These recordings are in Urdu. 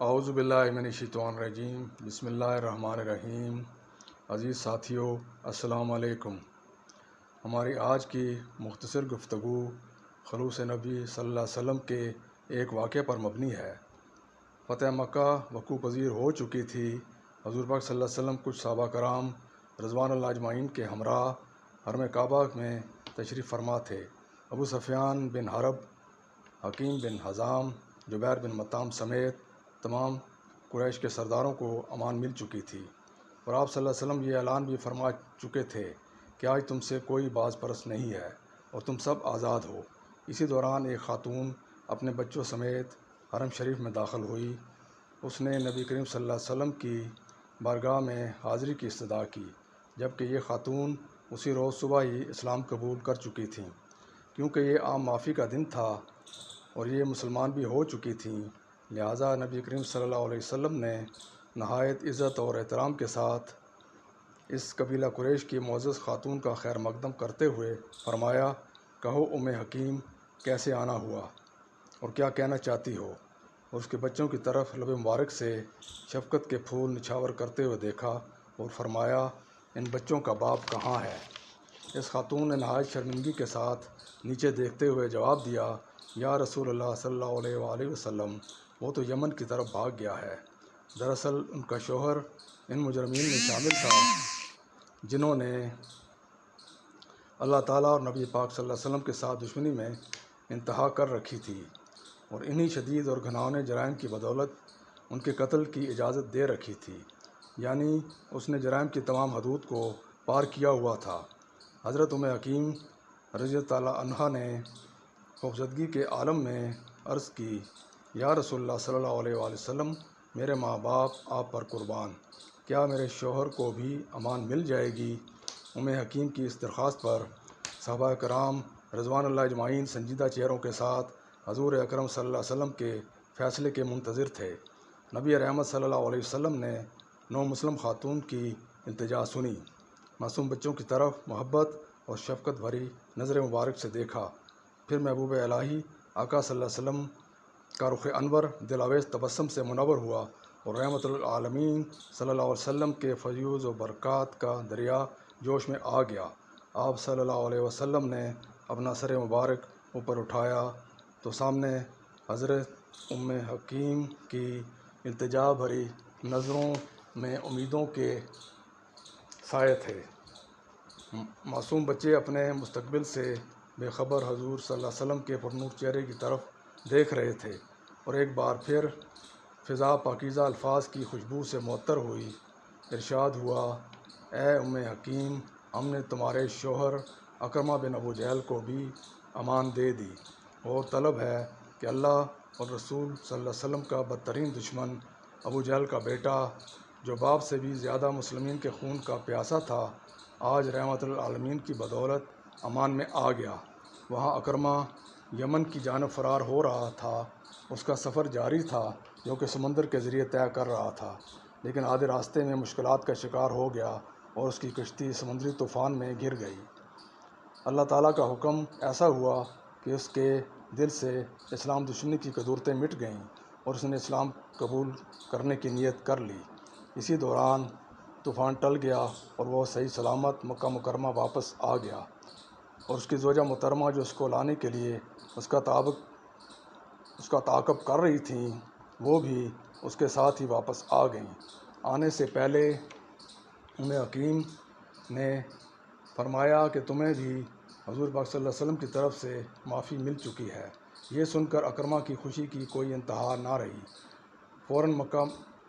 اعوذ باللہ من الشیطان الرجیم، بسم اللہ الرحمن الرحیم۔ عزیز ساتھیو، السلام علیکم۔ ہماری آج کی مختصر گفتگو خلوص نبی صلی اللہ علیہ وسلم کے ایک واقعے پر مبنی ہے۔ فتح مکہ وقوع پذیر ہو چکی تھی۔ حضور پاک صلی اللہ علیہ وسلم کچھ صحابہ کرام رضوان اللہ اجمعین کے ہمراہ حرم کعبہ میں تشریف فرما تھے۔ ابو سفیان بن حرب، حکیم بن حزام، جبیر بن مطعم سمیت تمام قریش کے سرداروں کو امان مل چکی تھی، اور آپ صلی اللہ علیہ وسلم یہ اعلان بھی فرما چکے تھے کہ آج تم سے کوئی باز پرست نہیں ہے اور تم سب آزاد ہو۔ اسی دوران ایک خاتون اپنے بچوں سمیت حرم شریف میں داخل ہوئی۔ اس نے نبی کریم صلی اللہ علیہ وسلم کی بارگاہ میں حاضری کی استدعا کی، جبکہ یہ خاتون اسی روز صبح ہی اسلام قبول کر چکی تھیں۔ کیونکہ یہ عام معافی کا دن تھا اور یہ مسلمان بھی ہو چکی تھیں، لہٰذا نبی کریم صلی اللہ علیہ وسلم نے نہایت عزت اور احترام کے ساتھ اس قبیلہ قریش کی معزز خاتون کا خیر مقدم کرتے ہوئے فرمایا، کہو ام حکیم، کیسے آنا ہوا اور کیا کہنا چاہتی ہو؟ اور اس کے بچوں کی طرف لب مبارک سے شفقت کے پھول نچھاور کرتے ہوئے دیکھا اور فرمایا، ان بچوں کا باپ کہاں ہے؟ اس خاتون نے نہایت شرمندگی کے ساتھ نیچے دیکھتے ہوئے جواب دیا، یا رسول اللہ صلی اللہ علیہ وآلہ وسلم، وہ تو یمن کی طرف بھاگ گیا ہے۔ دراصل ان کا شوہر ان مجرمین میں شامل تھا جنہوں نے اللہ تعالیٰ اور نبی پاک صلی اللہ علیہ وسلم کے ساتھ دشمنی میں انتہا کر رکھی تھی، اور انہی شدید اور گھناؤنے جرائم کی بدولت ان کے قتل کی اجازت دے رکھی تھی، یعنی اس نے جرائم کی تمام حدود کو پار کیا ہوا تھا۔ حضرت ام حکیم رضی اللہ تعالیٰ عنہا نے خوفزدگی کے عالم میں عرض کی، یا رسول اللہ صلی اللہ علیہ وآلہ وسلم، میرے ماں باپ آپ پر قربان، کیا میرے شوہر کو بھی امان مل جائے گی؟ ام حکیم کی اس درخواست پر صحابہ کرام رضوان اللہ اجمعین سنجیدہ چہروں کے ساتھ حضور اکرم صلی اللہ علیہ وسلم کے فیصلے کے منتظر تھے۔ نبی رحمت صلی اللہ علیہ وسلم نے نو مسلم خاتون کی التجا سنی، معصوم بچوں کی طرف محبت اور شفقت بھری نظر مبارک سے دیکھا، پھر محبوب الہی آقا صلی اللہ علیہ وسلم کا رخ انور دلاویز تبسم سے منور ہوا اور رحمت العالمین صلی اللہ علیہ وسلم کے فیوز و برکات کا دریا جوش میں آ گیا۔ آپ صلی اللہ علیہ وسلم نے اپنا سر مبارک اوپر اٹھایا تو سامنے حضرت ام حکیم کی التجا بھری نظروں میں امیدوں کے سائے تھے۔ معصوم بچے اپنے مستقبل سے بے خبر حضور صلی اللہ علیہ وسلم کے پرنور چہرے کی طرف دیکھ رہے تھے، اور ایک بار پھر فضا پاکیزہ الفاظ کی خوشبو سے معطر ہوئی۔ ارشاد ہوا، اے ام حکیم، ہم نے تمہارے شوہر اکرمہ بن ابو جہل کو بھی امان دے دی، اور طلب ہے کہ اللہ اور رسول صلی اللہ علیہ وسلم کا بدترین دشمن ابو جہل کا بیٹا، جو باپ سے بھی زیادہ مسلمین کے خون کا پیاسا تھا، آج رحمت العالمین کی بدولت امان میں آ گیا۔ وہاں اکرمہ یمن کی جانب فرار ہو رہا تھا۔ اس کا سفر جاری تھا جو کہ سمندر کے ذریعے طے کر رہا تھا، لیکن آدھے راستے میں مشکلات کا شکار ہو گیا اور اس کی کشتی سمندری طوفان میں گر گئی۔ اللہ تعالیٰ کا حکم ایسا ہوا کہ اس کے دل سے اسلام دشمنی کی قدورتیں مٹ گئیں اور اس نے اسلام قبول کرنے کی نیت کر لی۔ اسی دوران طوفان ٹل گیا اور وہ صحیح سلامت مکہ مکرمہ واپس آ گیا، اور اس کی زوجہ محترمہ جو اس کو لانے کے لیے اس کا تعاقب کر رہی تھیں، وہ بھی اس کے ساتھ ہی واپس آ گئیں۔ آنے سے پہلے ام حکیم نے فرمایا کہ تمہیں بھی حضور پاک صلی اللہ علیہ وسلم کی طرف سے معافی مل چکی ہے۔ یہ سن کر اکرمہ کی خوشی کی کوئی انتہا نہ رہی۔ فوراً مکہ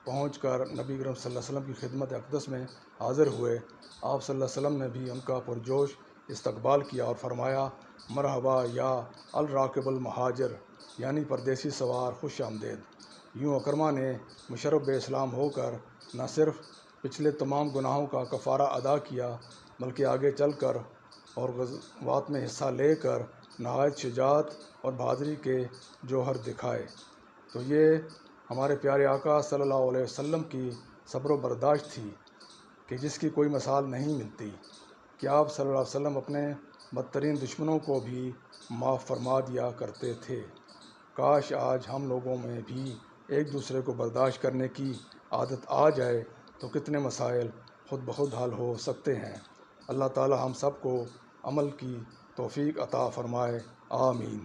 پہنچ کر نبی کریم صلی اللہ علیہ وسلم کی خدمت اقدس میں حاضر ہوئے۔ آپ صلی اللہ علیہ وسلم نے بھی ان کا پرجوش استقبال کیا اور فرمایا، مرحبا یا الراکب المہاجر، یعنی پردیسی سوار، خوش آمدید۔ یوں اکرمہ نے مشرف بے اسلام ہو کر نہ صرف پچھلے تمام گناہوں کا کفارہ ادا کیا، بلکہ آگے چل کر اور غزوات میں حصہ لے کر نہایت شجاعت اور بہادری کے جوہر دکھائے۔ تو یہ ہمارے پیارے آقا صلی اللہ علیہ وسلم کی صبر و برداشت تھی کہ جس کی کوئی مثال نہیں ملتی، کہ آپ صلی اللہ علیہ وسلم اپنے بدترین دشمنوں کو بھی معاف فرما دیا کرتے تھے۔ کاش آج ہم لوگوں میں بھی ایک دوسرے کو برداشت کرنے کی عادت آ جائے تو کتنے مسائل خود بخود حل ہو سکتے ہیں۔ اللہ تعالی ہم سب کو عمل کی توفیق عطا فرمائے، آمین۔